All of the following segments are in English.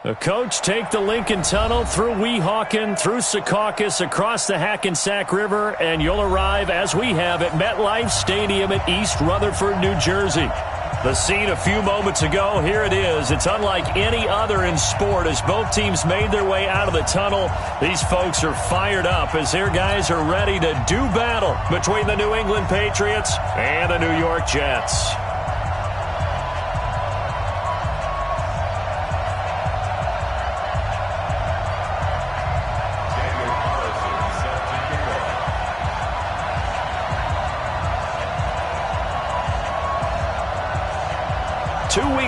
The coach take the Lincoln Tunnel through Weehawken, through Secaucus, across the Hackensack River, and you'll arrive, as we have, at MetLife Stadium at East Rutherford, New Jersey. The scene a few moments ago, here it is. It's unlike any other in sport as both teams made their way out of the tunnel. These folks are fired up as their guys are ready to do battle between the New England Patriots and the New York Jets.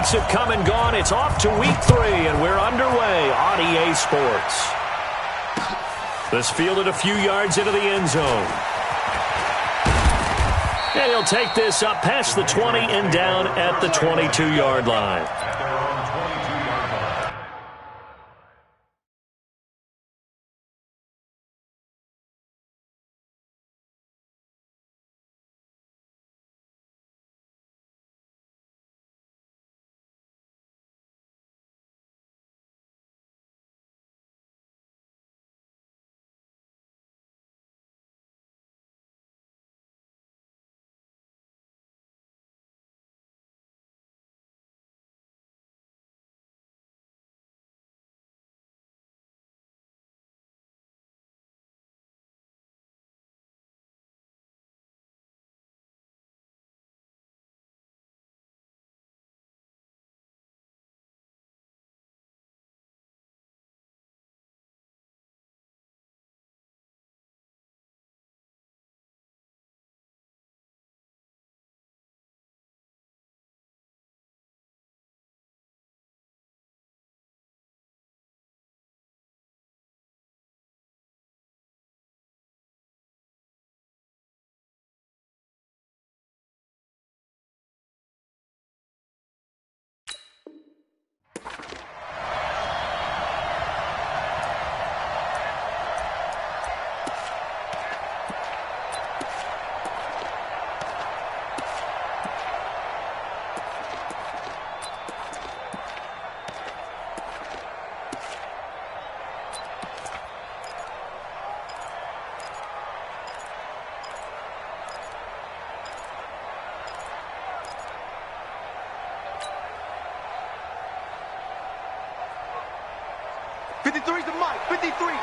Have come and gone. It's off to week 3, and we're underway on EA Sports. This fielded a few yards into the end zone. And he'll take this up past the 20 and down at the 22-yard line.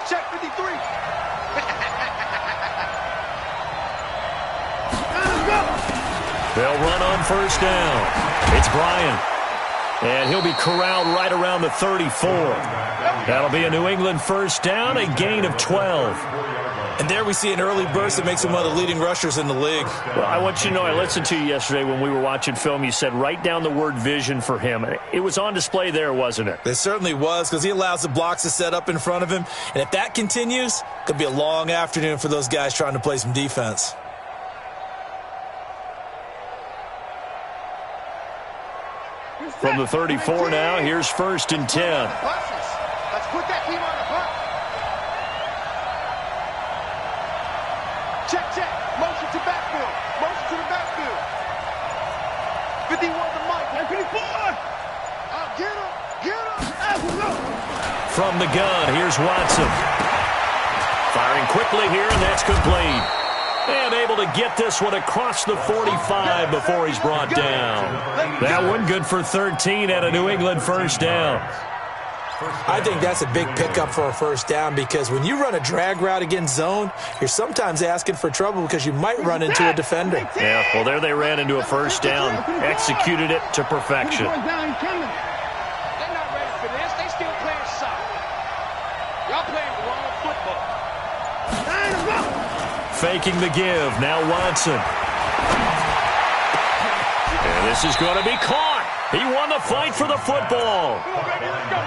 Check 53. They'll run on first down. It's Bryant. And he'll be corralled right around the 34. That'll be a New England first down, a gain of 12. And there we see an early burst that makes him one of the leading rushers in the league. Well, I want you to know, I listened to you yesterday when we were watching film. You said write down the word vision for him. It was on display there, wasn't it? It certainly was, because he allows the blocks to set up in front of him. And if that continues, it could be a long afternoon for those guys trying to play some defense. From the 34 now, here's first and 10. Let's put that team on the hunt. Check. Motion to backfield. Motion to the backfield. 51 to Mike. 54. Get him. From the gun, here's Watson. Firing quickly here, and that's complete. And able to get this one across the 45 before he's brought down. That one good for 13 and a New England first down. I think that's a big pickup for a first down, because when you run a drag route against zone, you're sometimes asking for trouble because you might run into a defender. Yeah, well, there they ran into a first down. Executed it to perfection. They're not ready for this. They still playing soccer. Y'all playing the wrong football. Faking the give. Now Watson. And this is going to be caught. He won the fight for the football.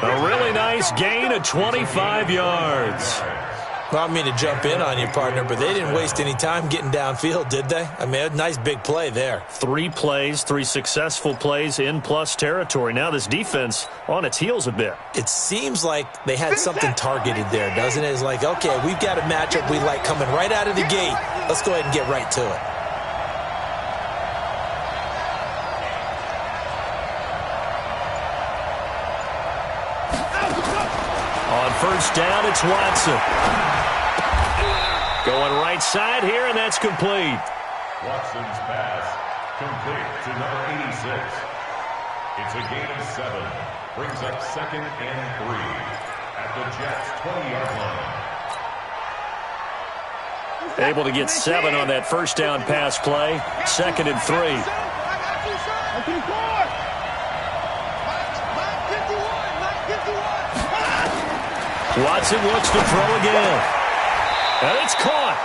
A really nice gain of 25 yards. Well, I don't mean to jump in on you, partner, but they didn't waste any time getting downfield, did they? I mean, a nice big play there. 3 plays, 3 successful plays in plus territory. Now this defense on its heels a bit. It seems like they had something targeted there, doesn't it? It's like, okay, we've got a matchup we like coming right out of the gate. Let's go ahead and get right to it. first down, it's Watson. Going right side here, and that's complete. Watson's pass complete to number 86. It's a gain of 7. Brings up 2nd and 3 at the Jets' 20-yard line. Able to get 7 on that first down pass play. 2nd and 3. Watson looks to throw again. And it's caught.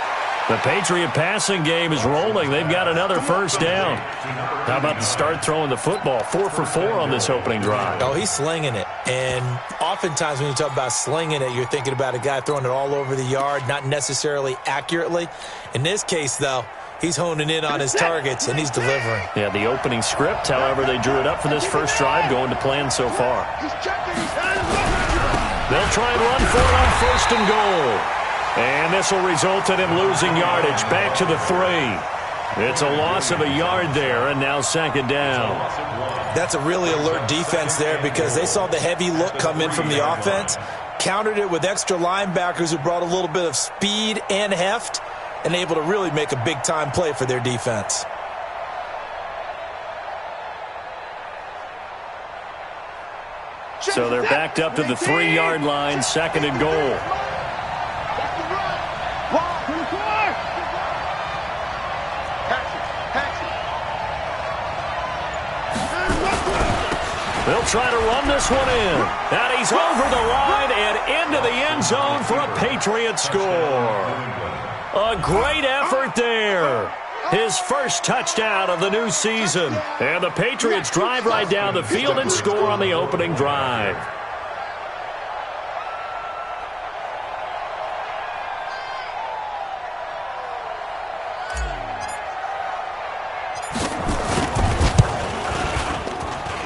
The Patriot passing game is rolling. They've got another first down. How about the start throwing the football? 4 for 4 on this opening drive. Oh, he's slinging it. And oftentimes when you talk about slinging it, you're thinking about a guy throwing it all over the yard, not necessarily accurately. In this case, though, he's honing in on his targets, and he's delivering. Yeah, the opening script, however, they drew it up for this first drive, going to plan so far. They'll try and run for it on 1st and goal. And this will result in him losing yardage back to the 3. It's a loss of a yard there, and now 2nd down. That's a really alert defense there because they saw the heavy look come in from the offense, countered it with extra linebackers who brought a little bit of speed and heft, and able to really make a big-time play for their defense. So they're backed up to the 3-yard line, 2nd and goal. They'll try to run this one in. And he's over the line and into the end zone for a Patriot score. A great effort there. His first touchdown of the new season. And the Patriots drive right down the field and score on the opening drive.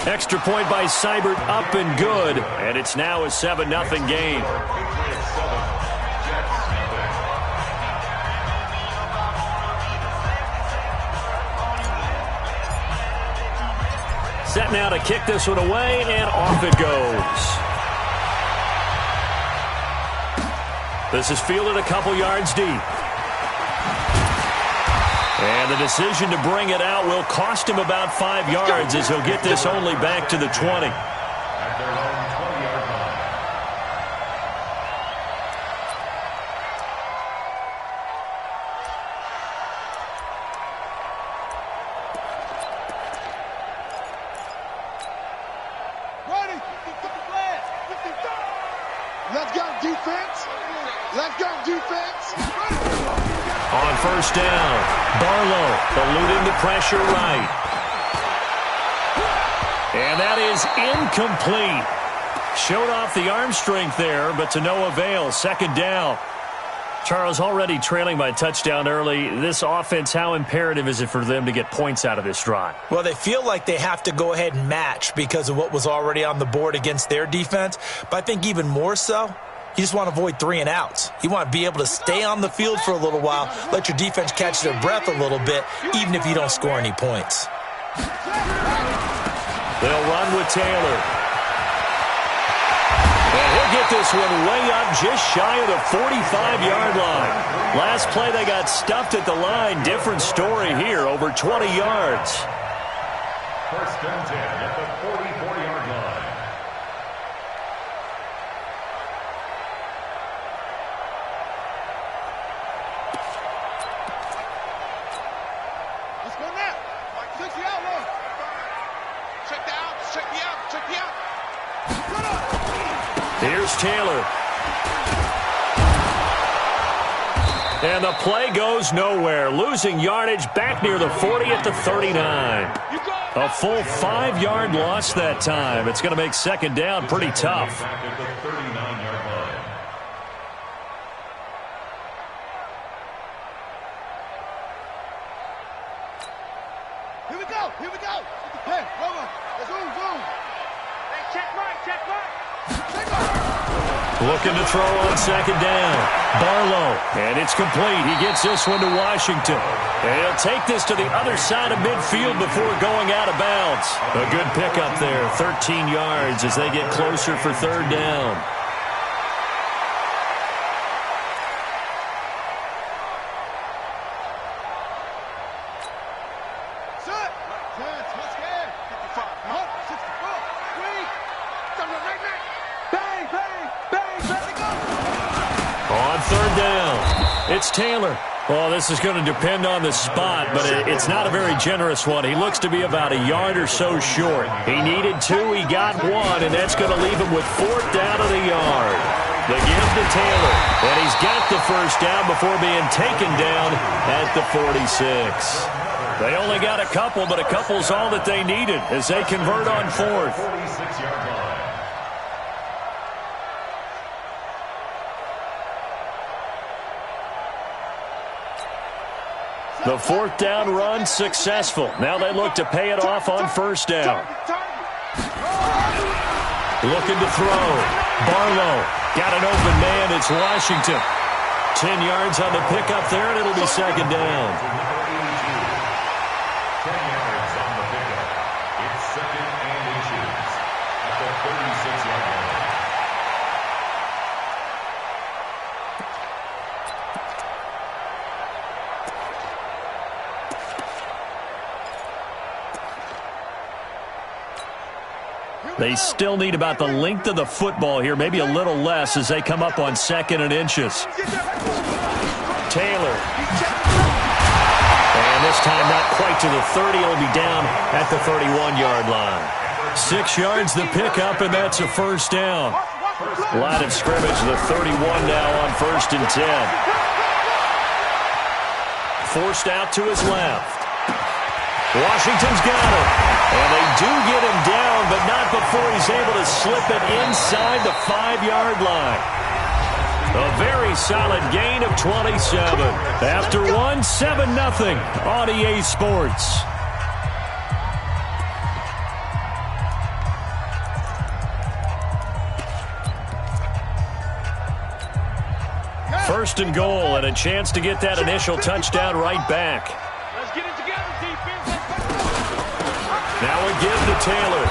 Extra point by Seibert, up and good. And it's now a 7-0 game. Set now to kick this one away, and off it goes. This is fielded a couple yards deep. And the decision to bring it out will cost him about 5 yards as he'll get this only back to the 20. At their own 20-yard line. Let's go, defense. Let's go, defense. On first down, Barlow eluding the pressure right. And that is incomplete. Showed off the arm strength there, but to no avail. 2nd down. Charles, already trailing by touchdown early. This offense, how imperative is it for them to get points out of this drive? Well, they feel like they have to go ahead and match because of what was already on the board against their defense. But I think even more so, you just want to avoid 3 and outs. You want to be able to stay on the field for a little while, let your defense catch their breath a little bit, even if you don't score any points. They'll run with Taylor. And he'll get this one way up just shy of the 45-yard line. Last play they got stuffed at the line. Different story here, over 20 yards. 1st and 10 at the 44-yard line. Let's go now. Check the out, Lord. Check the out. Check the out. Check the out. Here's Taylor. And the play goes nowhere. Losing yardage back near the 40 at the 39. A full 5-yard loss that time. It's going to make 2nd down pretty tough. Back at the 39-yard line. Here we go. Here we go. Hey, come on. Let's move, move. Hey, check right. Check right. Check right. Looking to throw on 2nd down. Barlow. And it's complete. He gets this one to Washington. And he'll take this to the other side of midfield before going out of bounds. A good pickup there. 13 yards as they get closer for 3rd down. It's Taylor. Well, this is going to depend on the spot, but it's not a very generous one. He looks to be about a yard or so short. He needed 2, he got 1, and that's going to leave him with 4th down of the yard. The give to Taylor, and he's got the first down before being taken down at the 46. They only got a couple, but a couple's all that they needed as they convert on 4th. 46-yard line. The 4th down run successful. Now they look to pay it off on 1st down. Looking to throw. Barlow got an open man. It's Washington. 10 yards on the pickup there, and it'll be 2nd down. 10 yards on the pickup. It's 2nd and inches at the 36-yard line. They still need about the length of the football here, maybe a little less as they come up on 2nd and inches. Taylor. And this time not quite to the 30. It'll be down at the 31-yard line. 6 yards the pickup, and that's a 1st down. Line of scrimmage, the 31 now on 1st and 10. Forced out to his left. Washington's got him. And they do get him down, but not before he's able to slip it inside the 5-yard line. A very solid gain of 27. After 1, 7-0 on EA Sports. First and goal, and a chance to get that initial touchdown right back. Let's get it together, defense. Now a give to Taylor,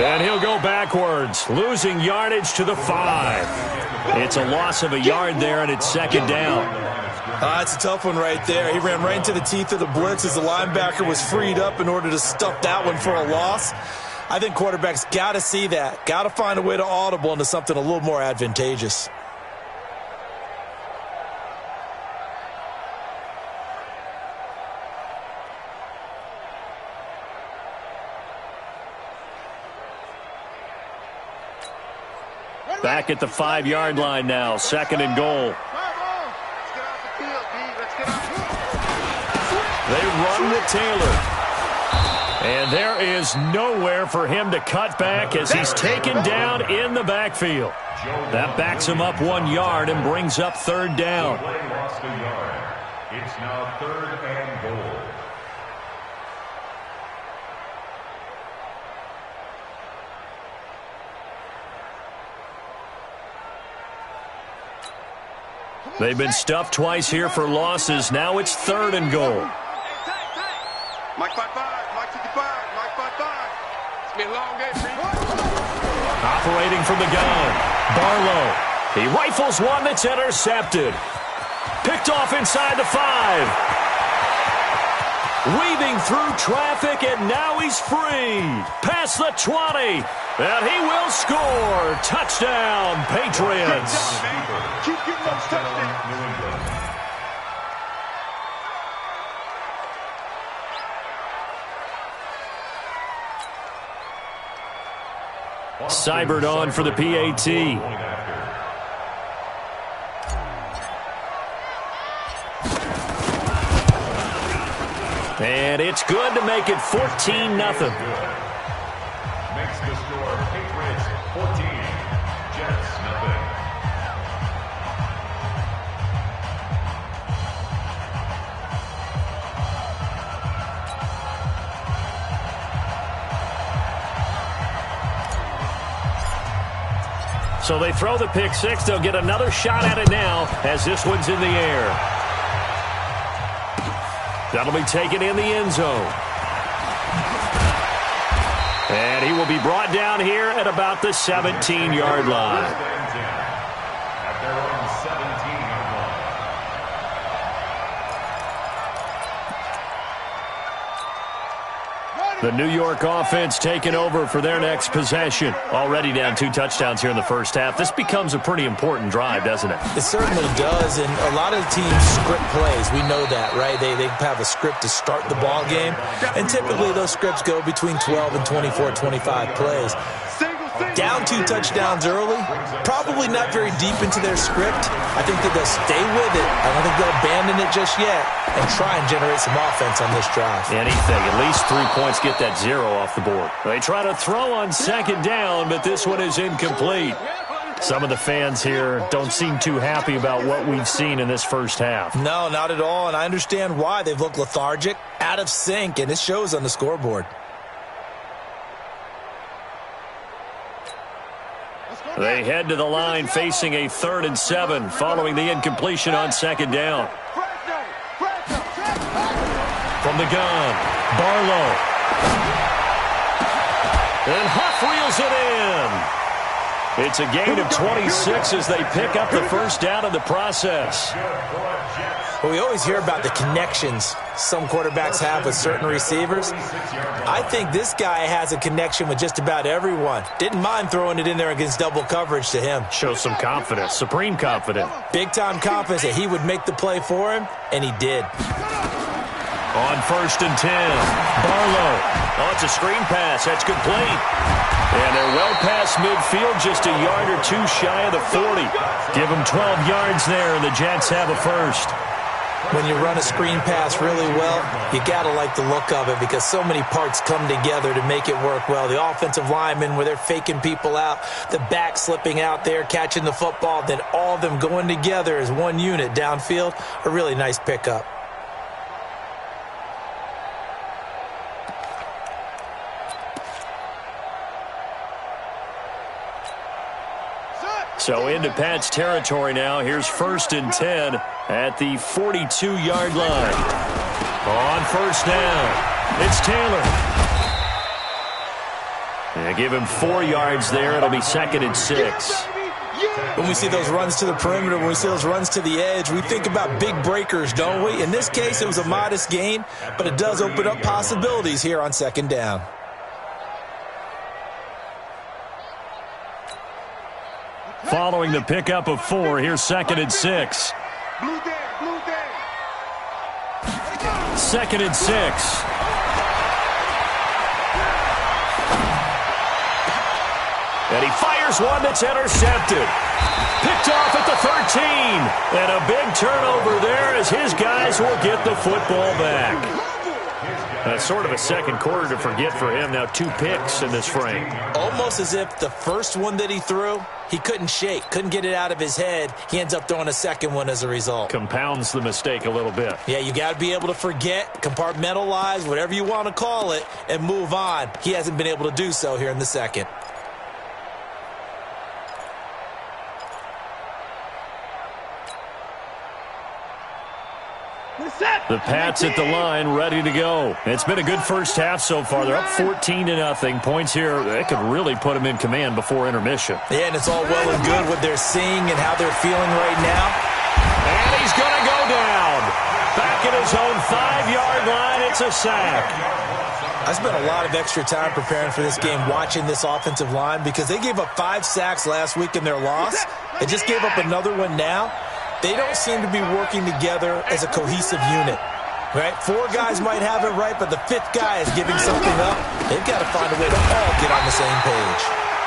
and he'll go backwards, losing yardage to the 5. It's a loss of a yard there, and it's 2nd down. It's a tough one right there. He ran right into the teeth of the blitz as the linebacker was freed up in order to stuff that one for a loss. I think quarterbacks got to see that, got to find a way to audible into something a little more advantageous. Back at the 5-yard line now, 2nd and goal. They run with Taylor. And there is nowhere for him to cut back as he's taken down in the backfield. That backs him up 1 yard and brings up 3rd down. Lost a yard. It's now 3rd and goal. They've been stuffed twice here for losses. Now it's 3rd and goal. Mike 5-5, Mike 55, Mike 5-5. It's been a long game for you. Operating from the gun. Barlow. He rifles one that's intercepted. Picked off inside the 5. Weaving through traffic, and now he's free. Past the 20. And he will score. Touchdown, Patriots. Keep getting those touchdowns. New England. Seibert on for the PAT. And it's good to make it 14-0. Makes the score Patriots 14, Jets 0. So they throw the pick 6. They'll get another shot at it now as this one's in the air. That'll be taken in the end zone. And he will be brought down here at about the 17-yard line. At their own 17-yard line. The New York offense taking over for their next possession. Already down 2 touchdowns here in the first half. This becomes a pretty important drive, doesn't it? It certainly does, and a lot of the teams script plays. We know that, right? They have a script to start the ball game, and typically those scripts go between 12 and 24, 25 plays. Down 2 touchdowns early, probably not very deep into their script. I think that they'll stay with it. I don't think they'll abandon it just yet and try and generate some offense on this drive. Anything. At least 3 points, get that 0 off the board. They try to throw on second down, but this one is incomplete. Some of the fans here don't seem too happy about what we've seen in this first half. No, not at all, and I understand why. They've looked lethargic, out of sync, and it shows on the scoreboard. They head to the line facing a 3rd and 7 following the incompletion on second down. From the gun, Barlow. And Huff reels it in. It's a gain of 26 as they pick up the first down in the process. Well, we always hear about the connections some quarterbacks have with certain receivers. I think this guy has a connection with just about everyone. Didn't mind throwing it in there against double coverage to him. Shows some confidence, supreme confidence. Big-time confidence that he would make the play for him, and he did. On 1st and 10, Barlow. Oh, it's a screen pass. That's complete. And they're well past midfield, just a yard or 2 shy of the 40. Give them 12 yards there, and the Jets have a first. When you run a screen pass really well, you got to like the look of it because so many parts come together to make it work well. The offensive linemen, where they're faking people out, the back slipping out there, catching the football, then all of them going together as one unit downfield, a really nice pickup. So into Pat's territory now. Here's 1st and 10 at the 42-yard line. On 1st down, it's Taylor. And give him 4 yards there. It'll be 2nd and 6. When we see those runs to the perimeter, when we see those runs to the edge, we think about big breakers, don't we? In this case, it was a modest gain, but it does open up possibilities here on 2nd down. Following the pickup of 4, here's 2nd and 6. 2nd and 6. And he fires one that's intercepted. Picked off at the 13. And a big turnover there as his guys will get the football back. That's sort of a second quarter to forget for him. Now 2 picks in this frame. Almost as if the first one that he threw, he couldn't shake, couldn't get it out of his head. He ends up throwing a second one as a result. Compounds the mistake a little bit. Yeah, you got to be able to forget, compartmentalize, whatever you want to call it, and move on. He hasn't been able to do so here in the second. The Pats at the line, ready to go. It's been a good first half so far. They're up 14-0. Points here, they could really put them in command before intermission. Yeah, and it's all well and good what they're seeing and how they're feeling right now. And he's going to go down. Back at his own 5-yard line, it's a sack. I spent a lot of extra time preparing for this game watching this offensive line because they gave up 5 sacks last week in their loss. They just gave up another one now. They don't seem to be working together as a cohesive unit, right? 4 guys might have it right, but the 5th guy is giving something up. They've got to find a way to all get on the same page.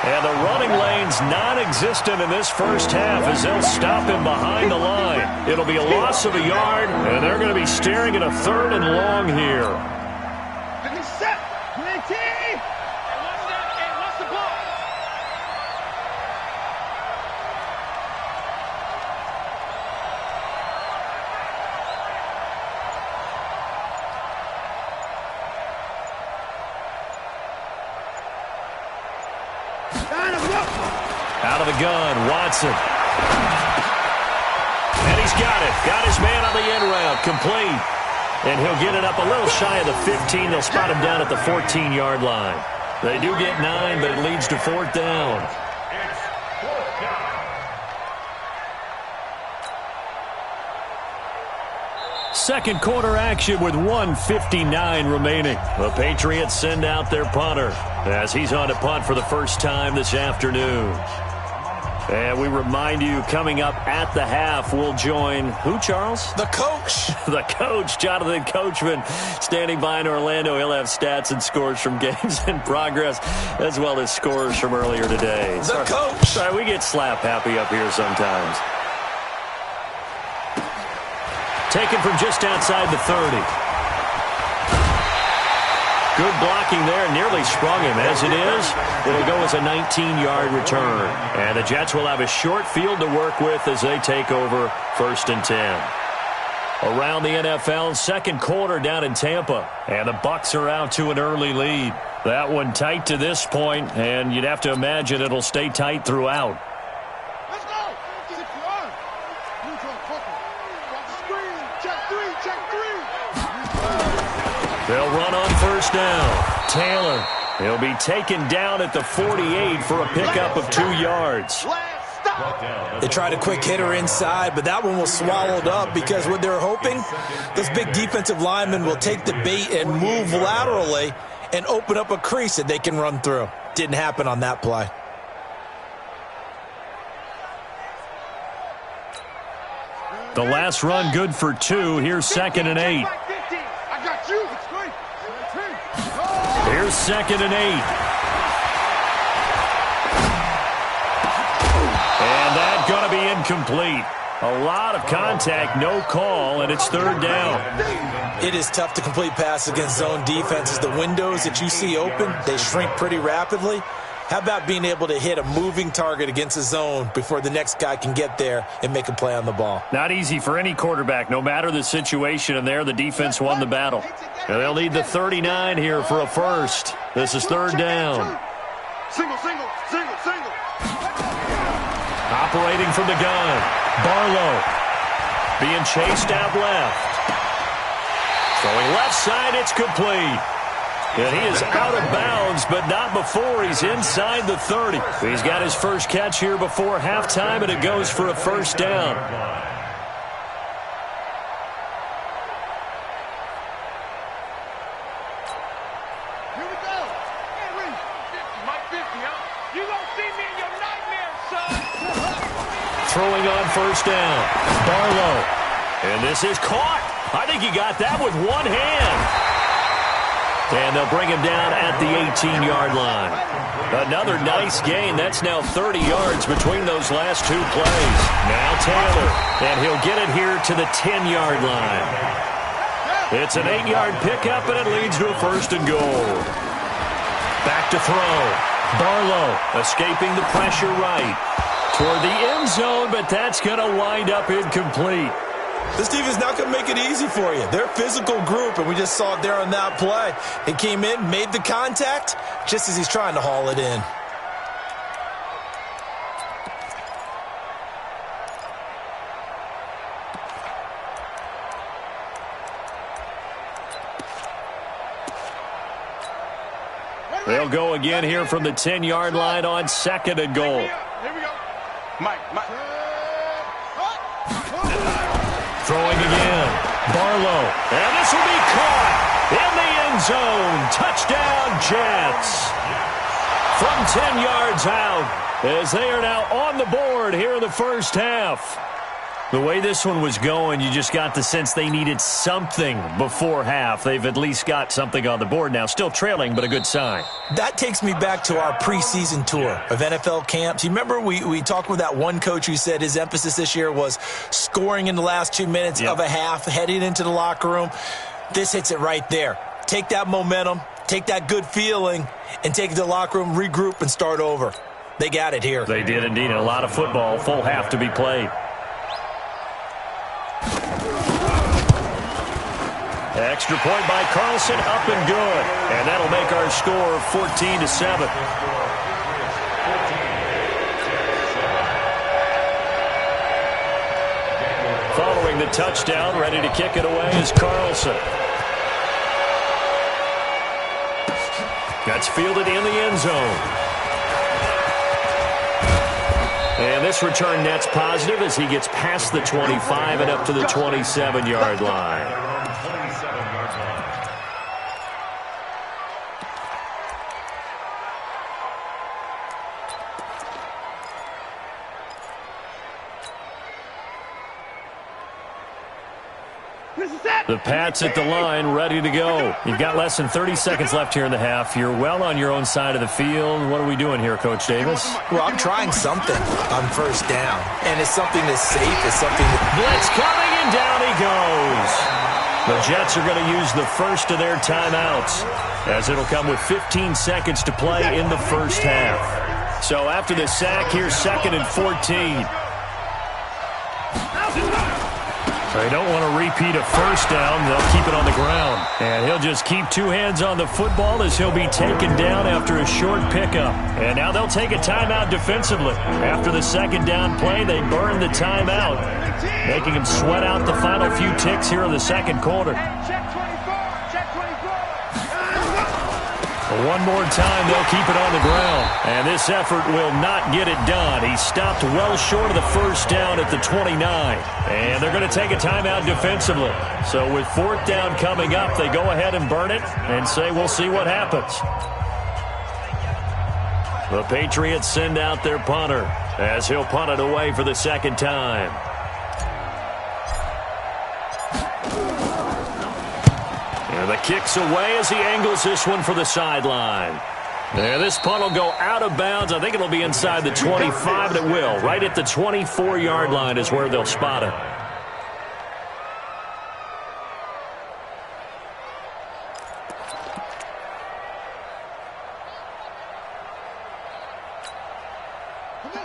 And the running lane's non-existent in this first half as they'll stop him behind the line. It'll be a loss of a yard, and they're going to be staring at a 3rd and long here. Out of the gun, Watson. And he's got it. Got his man on the end route. Complete. And he'll get it up a little shy of the 15. They'll spot him down at the 14-yard line. They do get 9, but it leads to 4th down. second quarter action with 1:59 remaining. The Patriots send out their punter as he's on to punt for the first time this afternoon. And we remind you, coming up at the half, we'll join who, Charles? The coach. The coach, Jonathan Coachman, standing by in Orlando. He'll have stats and scores from games in progress, as well as scores from earlier today. The coach. Sorry, we get slap happy up here sometimes. Taken from just outside the 30. Good blocking there, nearly sprung him. As it is, it'll go as a 19-yard return. And the Jets will have a short field to work with as they take over 1st and 10. Around the NFL, second quarter down in Tampa. And the Bucs are out to an early lead. That one tight to this point, and you'd have to imagine it'll stay tight throughout. Let's go. 6 yards. Check three. They'll run on first down. Taylor, he'll be taken down at the 48 for a pickup of 2 yards. They tried a quick hitter inside, but that one was swallowed up because what they're hoping, this big defensive lineman will take the bait and move laterally and open up a crease that they can run through. Didn't happen on that play. The last run good for 2. Here's 2nd and 8. I got you. Here's 2nd and 8. And that's going to be incomplete. A lot of contact, no call, and it's 3rd down. It is tough to complete pass against zone defenses. The windows that you see open, they shrink pretty rapidly. How about being able to hit a moving target against a zone before the next guy can get there and make a play on the ball? Not easy for any quarterback, no matter the situation, and there the defense won the battle. And they'll need the 39 here for a first. This is 3rd down. Single. Operating from the gun, Barlow being chased out left. Throwing left side, it's complete. And he is out of bounds, but not before he's inside the 30. He's got his first catch here before halftime, and it goes for a first down. Here we go. Hey, Reese. 50, Mike 50, huh? You gonna see me in your nightmares, son. Throwing on first down, Barlow. And this is caught. I think he got that with one hand. And they'll bring him down at the 18-yard line. Another nice gain. That's now 30 yards between those last 2 plays. Now Taylor, and he'll get it here to the 10-yard line. It's an 8-yard pickup, and it leads to a 1st and goal. Back to throw. Barlow escaping the pressure right toward the end zone, but that's going to wind up incomplete. This team is not going to make it easy for you. They're a physical group, and we just saw it there on that play. He came in, made the contact, just as he's trying to haul it in. They'll go again here from the 10-yard line on 2nd and goal. Here we go. Mike. Throwing again. Barlow. And this will be caught in the end zone. Touchdown, Jets. From 10 yards out as they are now on the board here in the first half. The way this one was going, you just got the sense they needed something before half. They've at least got something on the board now. Still trailing, but a good sign. That takes me back to our preseason tour of NFL camps. You remember we talked with that one coach who said his emphasis this year was scoring in the last 2 minutes of a half, heading into the locker room. This hits it right there. Take that momentum, take that good feeling, and take it to the locker room, regroup, and start over. They got it here. They did indeed. A lot of football, full half to be played. Extra point by Carlson, up and good. And that'll make our score 14-7. Following the touchdown, ready to kick it away is Carlson. That's fielded in the end zone. And this return net's positive as he gets past the 25 and up to the 27-yard line. The Pats at the line, ready to go. You've got less than 30 seconds left here in the half. You're well on your own side of the field. What are we doing here, Coach Davis? Well, I'm trying something on first down, and it's something that's safe. It's something that... Blitz coming, and down he goes. The Jets are going to use the first of their timeouts, as it'll come with 15 seconds to play in the first half. So after the sack, here's 2nd and 14. They don't want to repeat a first down. They'll keep it on the ground. And he'll just keep two hands on the football as he'll be taken down after a short pickup. And now they'll take a timeout defensively. After the second down play, they burn the timeout, making him sweat out the final few ticks here in the second quarter. One more time, they'll keep it on the ground. And this effort will not get it done. He stopped well short of the first down at the 29. And they're going to take a timeout defensively. So with 4th down coming up, they go ahead and burn it and say, we'll see what happens. The Patriots send out their punter as he'll punt it away for the second time. The kick's away as he angles this one for the sideline. And this punt will go out of bounds. I think it'll be inside the 25, and it will. Right at the 24-yard line is where they'll spot it.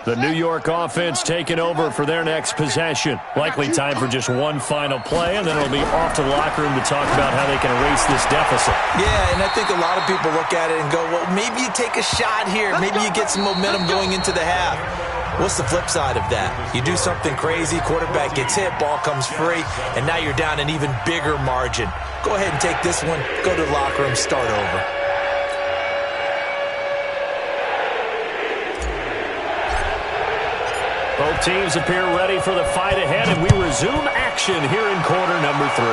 The New York offense taking over for their next possession. Likely time for just one final play, and then it'll be off to the locker room to talk about how they can erase this deficit. Yeah, and I think a lot of people look at it and go, well, maybe you take a shot here. Maybe you get some momentum going into the half. What's the flip side of that? You do something crazy, quarterback gets hit, ball comes free, and now you're down an even bigger margin. Go ahead and take this one, go to the locker room, start over. Both teams appear ready for the fight ahead, and we resume action here in quarter number 3.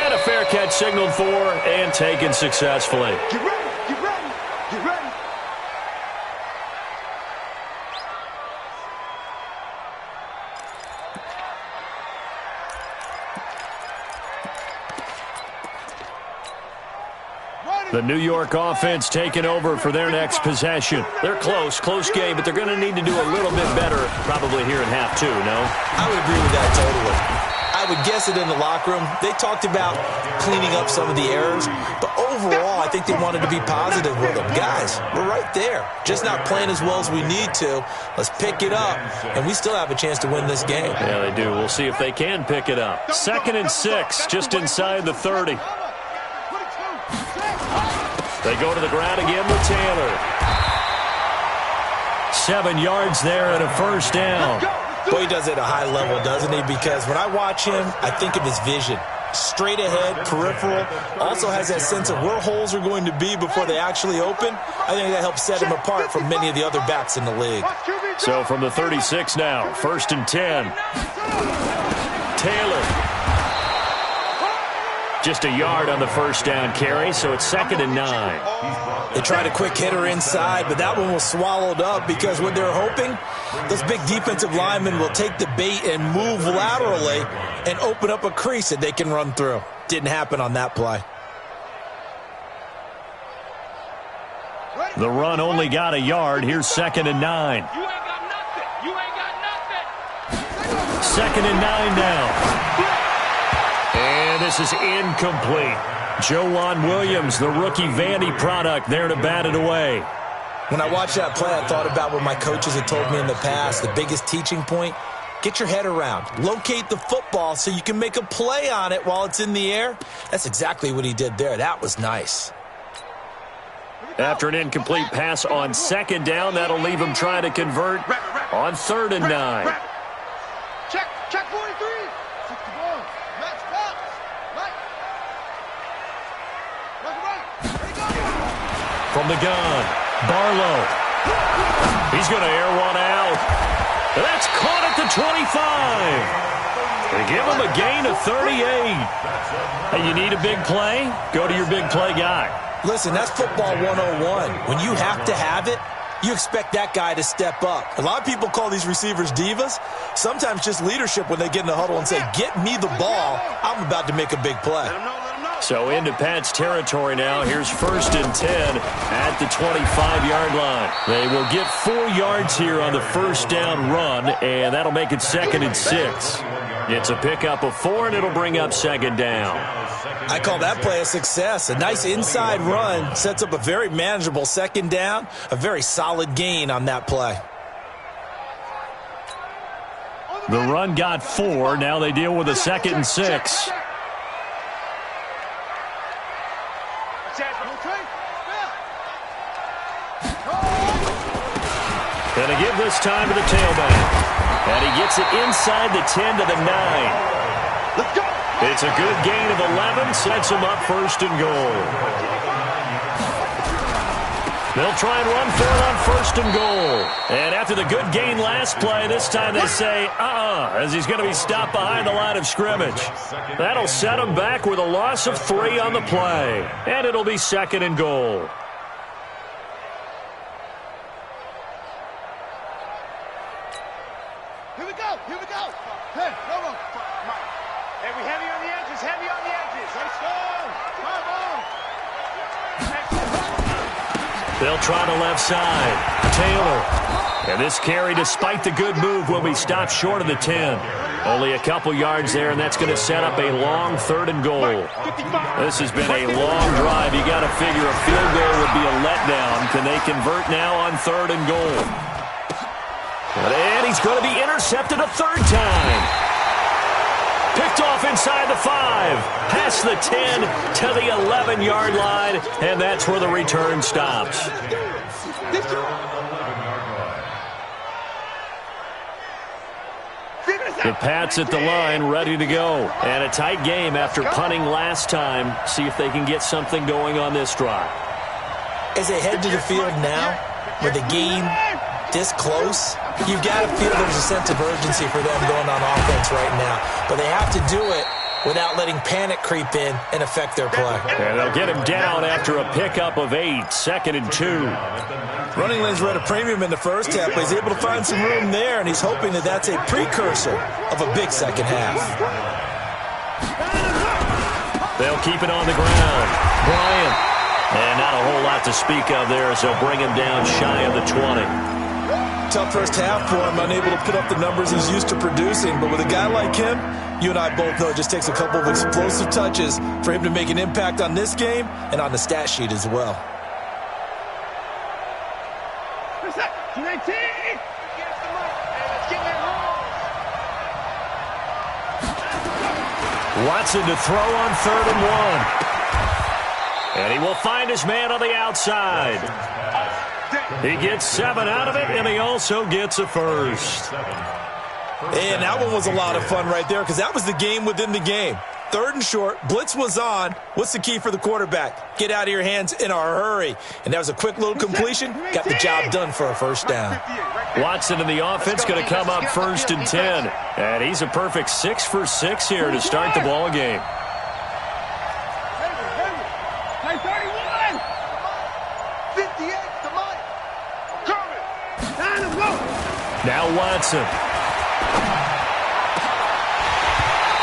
And a fair catch signaled for and taken successfully. Get ready, get ready, get ready. The New York offense taking over for their next possession. They're close game, but they're going to need to do a little bit better probably here in half 2, no? I would agree with that totally. I would guess it in the locker room. They talked about cleaning up some of the errors, but overall, I think they wanted to be positive with them. Guys, we're right there. Just not playing as well as we need to. Let's pick it up, and we still have a chance to win this game. Yeah, they do. We'll see if they can pick it up. 2nd and 6, just inside the 30. They go to the ground again with Taylor. 7 yards there and a first down. Boy, he does it at a high level, doesn't he? Because when I watch him, I think of his vision. Straight ahead, peripheral. Also has that sense of where holes are going to be before they actually open. I think that helps set him apart from many of the other backs in the league. So from the 36 now, 1st and 10. Taylor. Just a yard on the first down carry, so it's 2nd and 9. They tried a quick hitter inside, but that one was swallowed up because what they're hoping, those big defensive linemen will take the bait and move laterally and open up a crease that they can run through. Didn't happen on that play. The run only got a yard. Here's 2nd and 9. You ain't got nothing. You ain't got nothing. 2nd and 9 now. And this is incomplete. Joejuan Williams, the rookie Vandy product, there to bat it away. When I watched that play, I thought about what my coaches had told me in the past. The biggest teaching point, get your head around. Locate the football so you can make a play on it while it's in the air. That's exactly what he did there. That was nice. After an incomplete pass on 2nd down, that'll leave him trying to convert on 3rd and 9. Check 43. 61. Match box. Right. Right. Ready, go. From the gun, Barlow. He's going to air one out. That's caught at the 25. They give him a gain of 38. Hey, you need a big play? Go to your big play guy. Listen, that's football 101. When you have to have it, you expect that guy to step up. A lot of people call these receivers divas. Sometimes just leadership when they get in the huddle and say, get me the ball. I'm about to make a big play. So into Pat's territory now. Here's 1st and 10 at the 25-yard line. They will get 4 yards here on the first down run, and that'll make it 2nd and 6. It's a pickup of 4, and it'll bring up 2nd down. I call that play a success. A nice inside run sets up a very manageable 2nd down, a very solid gain on that play. The run got 4. Now they deal with a 2nd and 6. And a give this time to the tailback. And he gets it inside the 10 to the 9. Let's go. It's a good gain of 11. Sets him up 1st and goal. They'll try and run for it on 1st and goal. And after the good gain last play, this time they say, as he's going to be stopped behind the line of scrimmage. That'll set him back with a loss of 3 on the play. And it'll be 2nd and goal. Here we go. Here we go. Hey, no. Hey, we heavy on the edges. Heavy on the edges. Let's go. Come on. They'll try the left side. Taylor. And this carry, despite the good move, will be stopped short of the 10. Only a couple yards there, and that's going to set up a long 3rd and goal. This has been a long drive. You got to figure a field goal would be a letdown. Can they convert now on 3rd and goal? And he's going to be intercepted a 3rd time. Picked off inside the 5. Past the 10 to the 11-yard line, and that's where the return stops. The Pats at the line, ready to go. And a tight game after punting last time. See if they can get something going on this drive. As they head to the field now, with the game this close, you've got to feel there's a sense of urgency for them going on offense right now. But they have to do it without letting panic creep in and affect their play. And they'll get him down after a pickup of 8, 2nd and 2. Running lanes were at a premium in the first half, but he's able to find some room there, and he's hoping that that's a precursor of a big second half. They'll keep it on the ground. Bryant. And not a whole lot to speak of there as they'll bring him down shy of the 20. Tough first half for him, unable to put up the numbers he's used to producing. But with a guy like him, you and I both know it just takes a couple of explosive touches for him to make an impact on this game and on the stat sheet as well. Watson to throw on 3rd and 1. And he will find his man on the outside. He gets 7 out of it, and he also gets a first. And that one was a lot of fun right there because that was the game within the game. 3rd and short, blitz was on. What's the key for the quarterback? Get out of your hands in a hurry. And that was a quick little completion. Got the job done for a first down. Watson in the offense going to come up 1st and 10. And he's a perfect 6 for 6 here to start the ball game. Now Watson.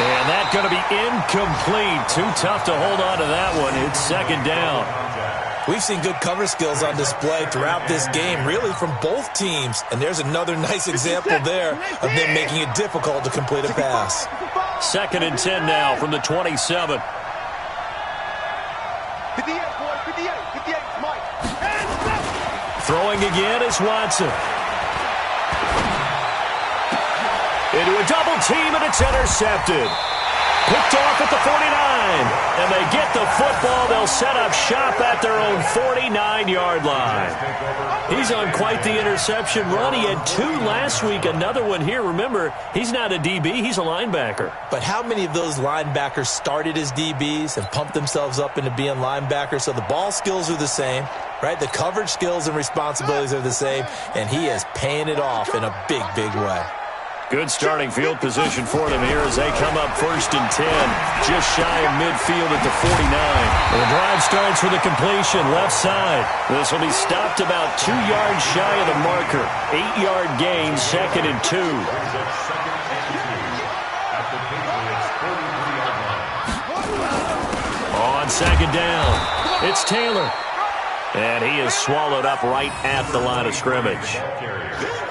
And that's going to be incomplete. Too tough to hold on to that one. It's 2nd down. We've seen good cover skills on display throughout this game, really from both teams. And there's another nice example there of them making it difficult to complete a pass. 2nd and 10 now from the 27. 58, boy, 58, Mike. Throwing again is Watson. Into a double team, and it's intercepted. Picked off at the 49. And they get the football. They'll set up shop at their own 49-yard line. He's on quite the interception run. He had 2 last week, another one here. Remember, he's not a DB, he's a linebacker. But how many of those linebackers started as DBs and pumped themselves up into being linebackers? So the ball skills are the same. right? The coverage skills and responsibilities are the same, and he is paying it off in a big, big way. Good starting field position for them here as they come up 1st and 10, just shy of midfield at the 49. The drive starts with a completion left side. This will be stopped about 2 yards shy of the marker. 8-yard gain, 2nd and 2. On 2nd down, it's Taylor. And he is swallowed up right at the line of scrimmage.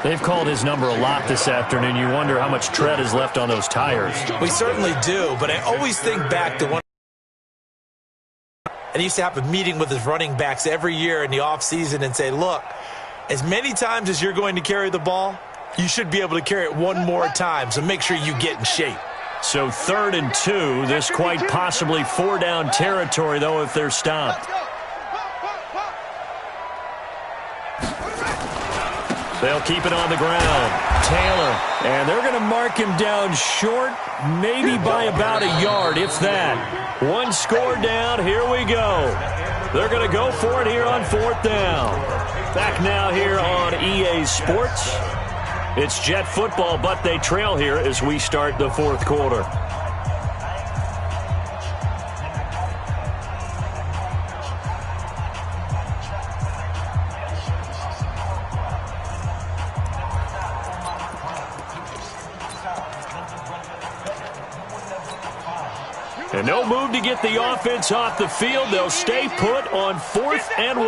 They've called his number a lot this afternoon. You wonder how much tread is left on those tires. We certainly do, but I always think back to one. And he used to have a meeting with his running backs every year in the offseason and say, look, as many times as you're going to carry the ball, you should be able to carry it one more time, so make sure you get in shape. So 3rd and 2, this quite possibly 4-down territory, though, if they're stopped. They'll keep it on the ground. Taylor, and they're going to mark him down short, maybe by about a yard, if that. 1 score down, here we go. They're going to go for it here on 4th down. Back now here on EA Sports. It's Jet football, but they trail here as we start the 4th quarter. And no move to get the offense off the field. They'll stay put on 4th and 1.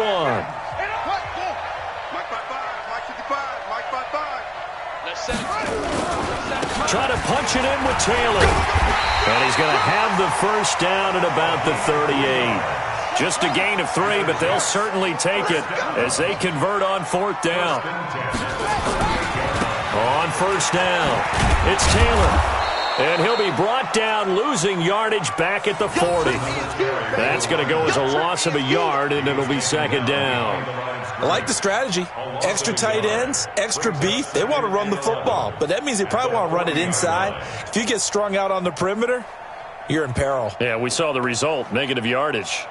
Try to punch it in with Taylor. And he's going to have the 1st down at about the 38. Just a gain of 3, but they'll certainly take it as they convert on 4th down. On 1st down, it's Taylor. And he'll be brought down, losing yardage back at the 40. That's going to go as a loss of a yard, and it'll be 2nd down. I like the strategy. Extra tight ends, extra beef. They want to run the football, but that means they probably want to run it inside. If you get strung out on the perimeter, you're in peril. Yeah, we saw the result, negative yardage.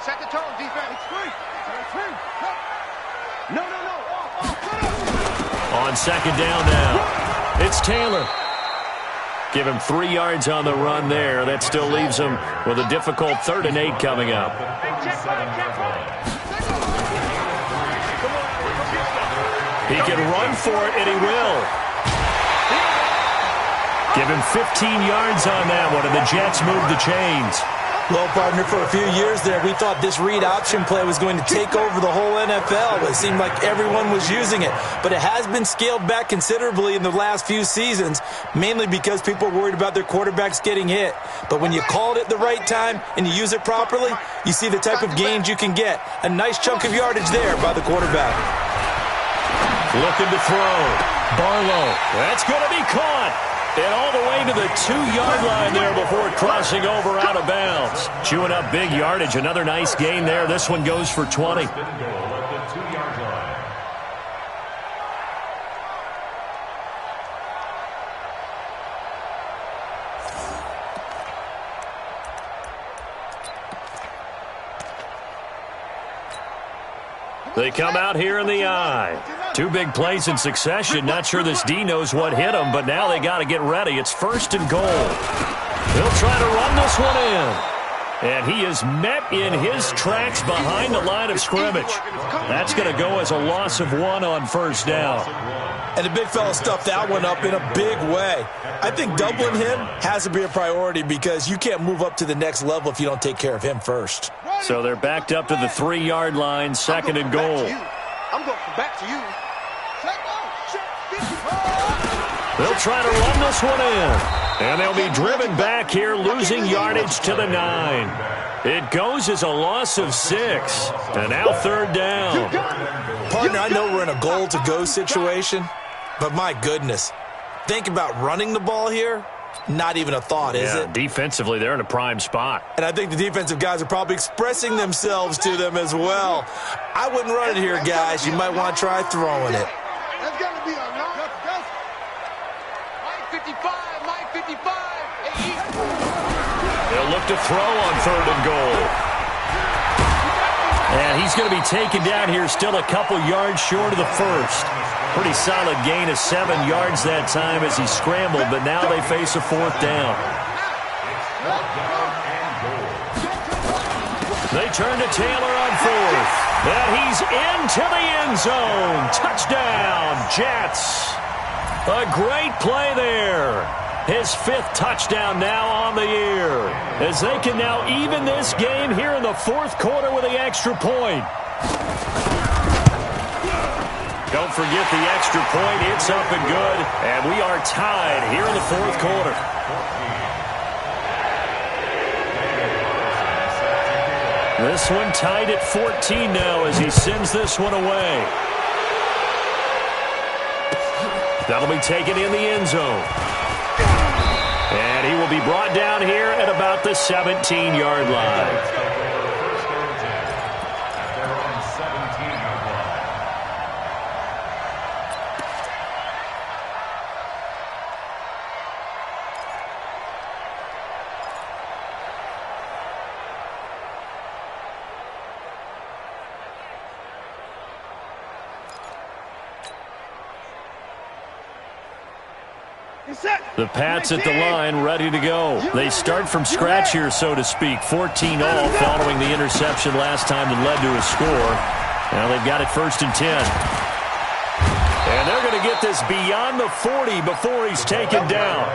Set the tone, defense. No. On 2nd down now, it's Taylor. Give him 3 yards on the run there. That still leaves him with a difficult 3rd and 8 coming up. He can run for it, and he will. Give him 15 yards on that one, and the Jets move the chains. Well, partner, for a few years there, we thought this read option play was going to take over the whole NFL. It seemed like everyone was using it. But it has been scaled back considerably in the last few seasons, mainly because people are worried about their quarterbacks getting hit. But when you call it at the right time and you use it properly, you see the type of gains you can get. A nice chunk of yardage there by the quarterback. Looking to throw. Barlow. That's going to be caught. And all the way to the 2-yard line there before crossing over out of bounds. Chewing up big yardage. Another nice gain there. This one goes for 20. They come out here in the eye. 2 big plays in succession. Not sure this D knows what hit him, but now they got to get ready. It's 1st and goal. They'll try to run this one in. And he is met in his tracks behind the line of scrimmage. That's going to go as a loss of 1 on 1st down. And the big fella stuffed that one up in a big way. I think doubling him has to be a priority because you can't move up to the next level if you don't take care of him first. So they're backed up to the 3-yard line, 2nd and goal. I'm going back to you. They'll try to run this one in. And they'll be driven back here, losing yardage to the 9. It goes as a loss of 6. And now 3rd down. Partner, I know we're in a goal-to-go situation, but my goodness. Think about running the ball here. Not even a thought, is it? Defensively, they're in a prime spot. And I think the defensive guys are probably expressing themselves to them as well. I wouldn't run it here, guys. You might want to try throwing it. That's got to be a long. 55. They'll look to throw on 3rd and goal. And he's going to be taken down here still a couple yards short of the first. Pretty solid gain of 7 yards that time as he scrambled, but now they face a 4th down. They turn to Taylor on 4th. And he's into the end zone. Touchdown, Jets. A great play there. His 5th touchdown now on the year, as they can now even this game here in the 4th quarter with the extra point. Don't forget the extra point. It's up and good, and we are tied here in the 4th quarter. This one tied at 14 now as he sends this one away. That'll be taken in the end zone. And he will be brought down here at about the 17-yard line. The Pats at the line, ready to go. They start from scratch here, so to speak. 14 all following the interception last time that led to a score. Now they've got it 1st and 10. And they're going to get this beyond the 40 before he's taken down.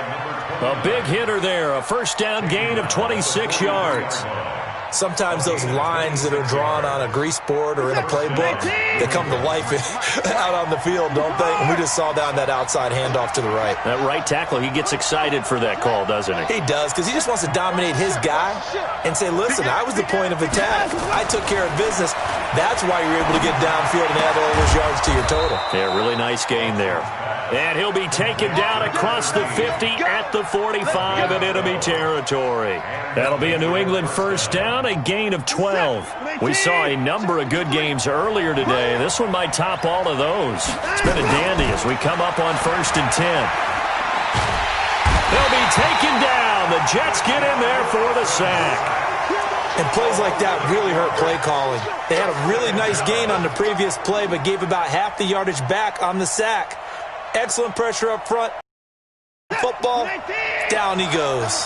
A big hitter there, a 1st down gain of 26 yards. Sometimes those lines that are drawn on a grease board or in a playbook, they come to life out on the field, don't they? And we just saw down that outside handoff to the right. That right tackle, he gets excited for that call, doesn't he? He does, because he just wants to dominate his guy and say, listen, I was the point of attack. I took care of business. That's why you're able to get downfield and add all those yards to your total. Yeah, really nice gain there. And he'll be taken down across the 50 at the 45 in enemy territory. That'll be a New England 1st down, a gain of 12. We saw a number of good games earlier today. This one might top all of those. It's been a dandy as we come up on 1st and 10. They'll be taken down. The Jets get in there for the sack. And plays like that really hurt play calling. They had a really nice gain on the previous play, but gave about half the yardage back on the sack. Excellent pressure up front. Football, down he goes.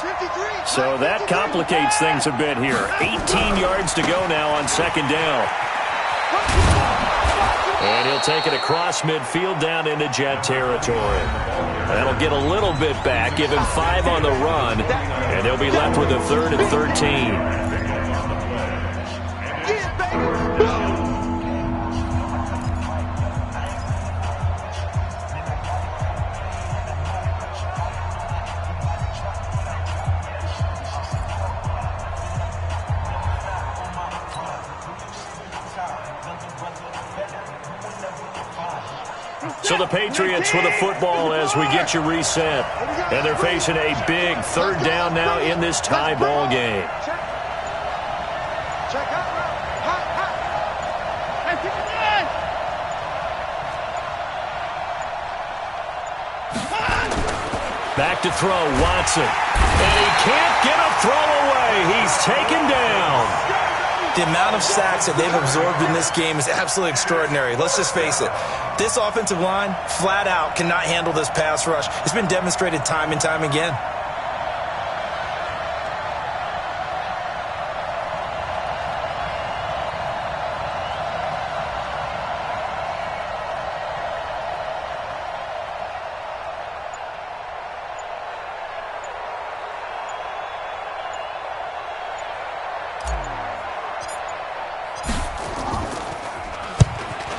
So that complicates things a bit here. 18 yards to go now on 2nd down. And he'll take it across midfield down into Jet territory. That'll get a little bit back, give him 5 on the run, and they'll be left with a 3rd and 13. So the Patriots with a football as we get you reset. And they're facing a big 3rd down now in this tie ball game. Back to throw, Watson. And he can't get a throw away. He's taken down. The amount of sacks that they've absorbed in this game is absolutely extraordinary. Let's just face it. This offensive line, flat out, cannot handle this pass rush. It's been demonstrated time and time again.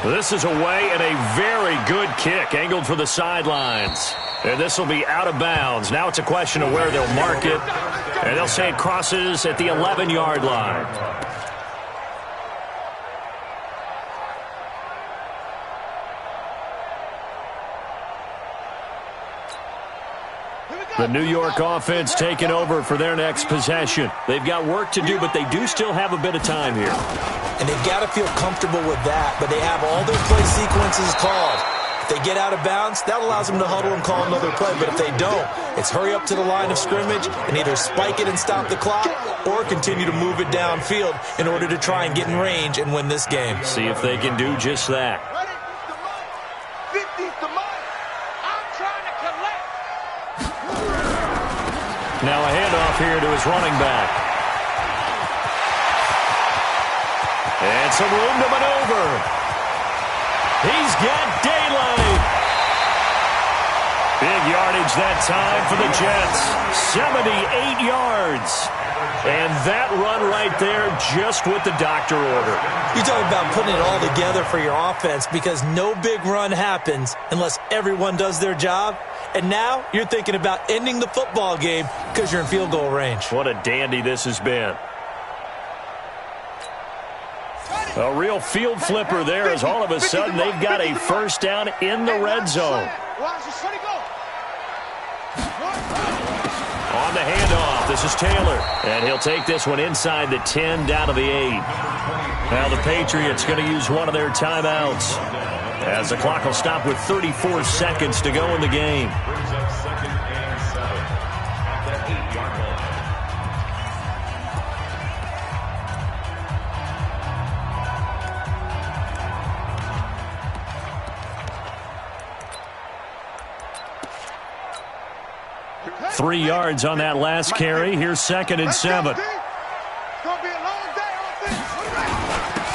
This is away and a very good kick angled for the sidelines. And this will be out of bounds. Now it's a question of where they'll mark it. And they'll say it crosses at the 11-yard line. The New York offense taking over for their next possession. They've got work to do, but they do still have a bit of time here. And they've got to feel comfortable with that, but they have all their play sequences called. If they get out of bounds, that allows them to huddle and call another play. But if they don't, it's hurry up to the line of scrimmage and either spike it and stop the clock or continue to move it downfield in order to try and get in range and win this game. See if they can do just that. Now a handoff here to his running back. And some room to maneuver. He's got daylight. Big yardage that time for the Jets. 78 yards. And that run right there, just what the doctor ordered. You talk about putting it all together for your offense because no big run happens unless everyone does their job. And now you're thinking about ending the football game because you're in field goal range. What a dandy this has been. A real field flipper there as all of a sudden they've got a first down in the red zone. On the handoff, this is Taylor. And he'll take this one inside the 10 down to the 8. Now the Patriots going to use one of their timeouts as the clock will stop with 34 seconds to go in the game. Brings up 2nd and 7 at the 8-yard line. 3 yards on that last carry. Here's 2nd and 7.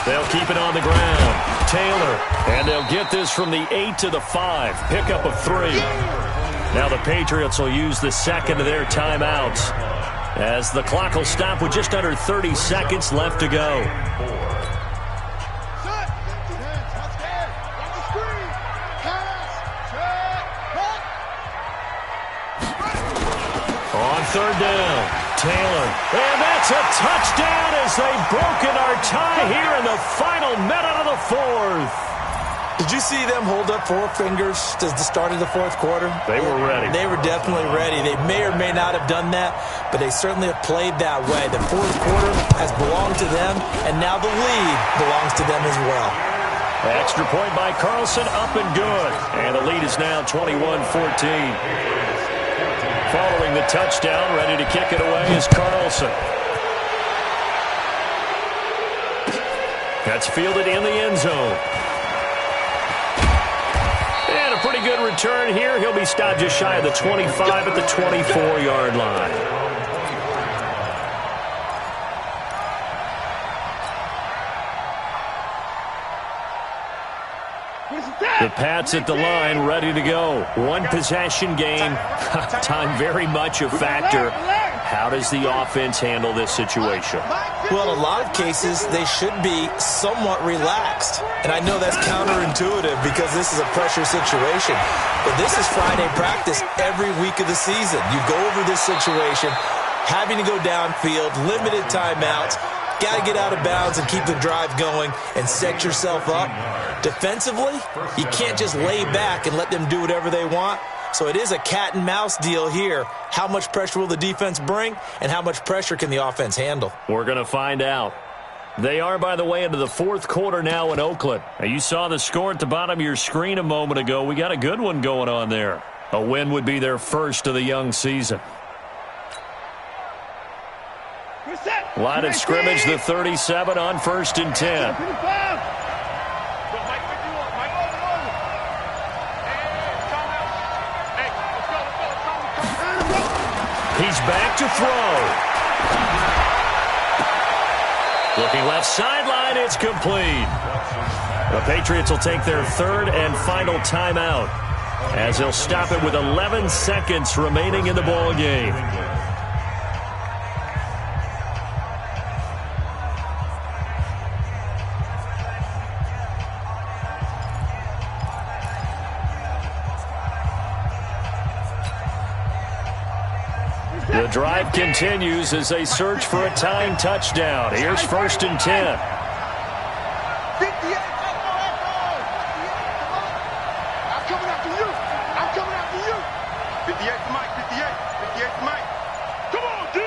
They'll keep it on the ground. Taylor. And they'll get this from the 8 to the 5. Pickup of 3. Now the Patriots will use the second of their timeouts as the clock will stop with just under 30 seconds left to go. On 3rd down, Taylor. And that's a touchdown as they've broken our tie here in the final minute of the 4th. Did you see them hold up 4 fingers at the start of the 4th quarter? They were ready. They were definitely ready. They may or may not have done that, but they certainly have played that way. The 4th quarter has belonged to them, and now the lead belongs to them as well. Extra point by Carlson, up and good. And the lead is now 21-14. Following the touchdown, ready to kick it away is Carlson. That's fielded in the end zone. And a pretty good return here. He'll be stopped just shy of the 25 at the 24-yard line. The Pats at the line, ready to go. One possession game. Time very much a factor. How does the offense handle this situation? Well, in a lot of cases, they should be somewhat relaxed. And I know that's counterintuitive because this is a pressure situation. But this is Friday practice every week of the season. You go over this situation, having to go downfield, limited timeouts. Got to get out of bounds and keep the drive going and set yourself up. Defensively, you can't just lay back and let them do whatever they want. So it is a cat and mouse deal here. How much pressure will the defense bring, and how much pressure can the offense handle? We're going to find out. They are, by the way, into the 4th quarter now in Oakland. Now, you saw the score at the bottom of your screen a moment ago. We got a good one going on there. A win would be their first of the young season. Line of scrimmage, the 37 on 1st and 10. He's back to throw. Looking left sideline, it's complete. The Patriots will take their 3rd and final timeout as they'll stop it with 11 seconds remaining in the ball game. The drive continues as they search for a tying touchdown. Here's 1st and 10. I'm coming after you. I'm coming after you. 58 to Mike, 58. 58 to Mike. Come on, D.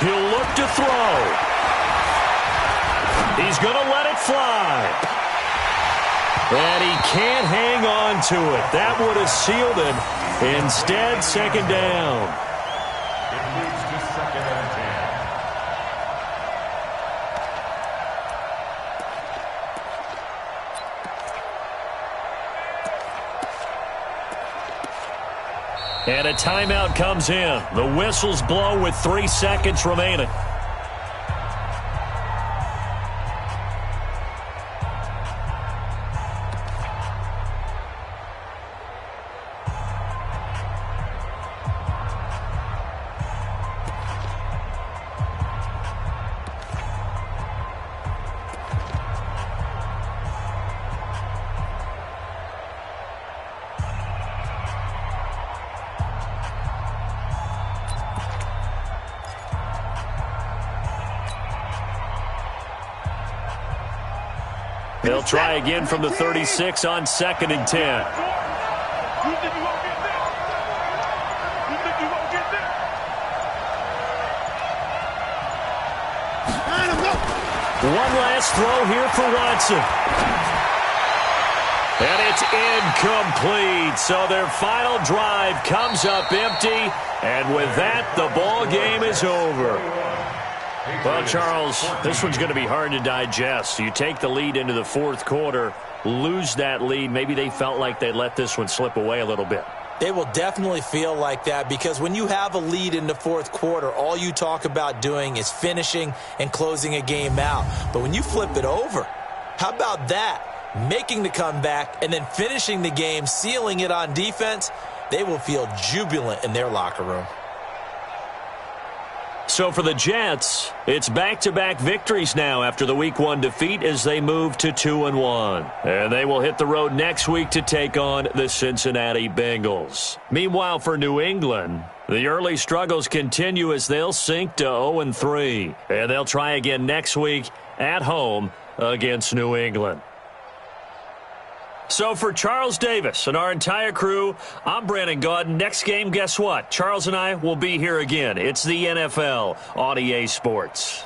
He'll look to throw. he can't hang on to it. That would have sealed it. Instead, second down. It leads to second and 10. And a timeout comes in. The whistles blow with 3 seconds remaining. They'll try again from the 36 on second and 10. You think you won't get there? You think you won't get there? Line him up. One last throw here for Watson. And it's incomplete. So their final drive comes up empty. And with that, the ball game is over. Well, Charles, this one's going to be hard to digest. You take the lead into the fourth quarter, lose that lead. Maybe they felt like they let this one slip away a little bit. They will definitely feel like that because when you have a lead in the fourth quarter, all you talk about doing is finishing and closing a game out. But when you flip it over, how about that? Making the comeback and then finishing the game, sealing it on defense, they will feel jubilant in their locker room. So for the Jets, it's back-to-back victories now after the Week 1 defeat as they move to 2-1. And they will hit the road next week to take on the Cincinnati Bengals. Meanwhile, for New England, the early struggles continue as they'll sink to 0-3. And they'll try again next week at home against New England. So for Charles Davis and our entire crew, I'm Brandon Gaudin. Next game, guess what? Charles and I will be here again. It's the NFL on EA Sports.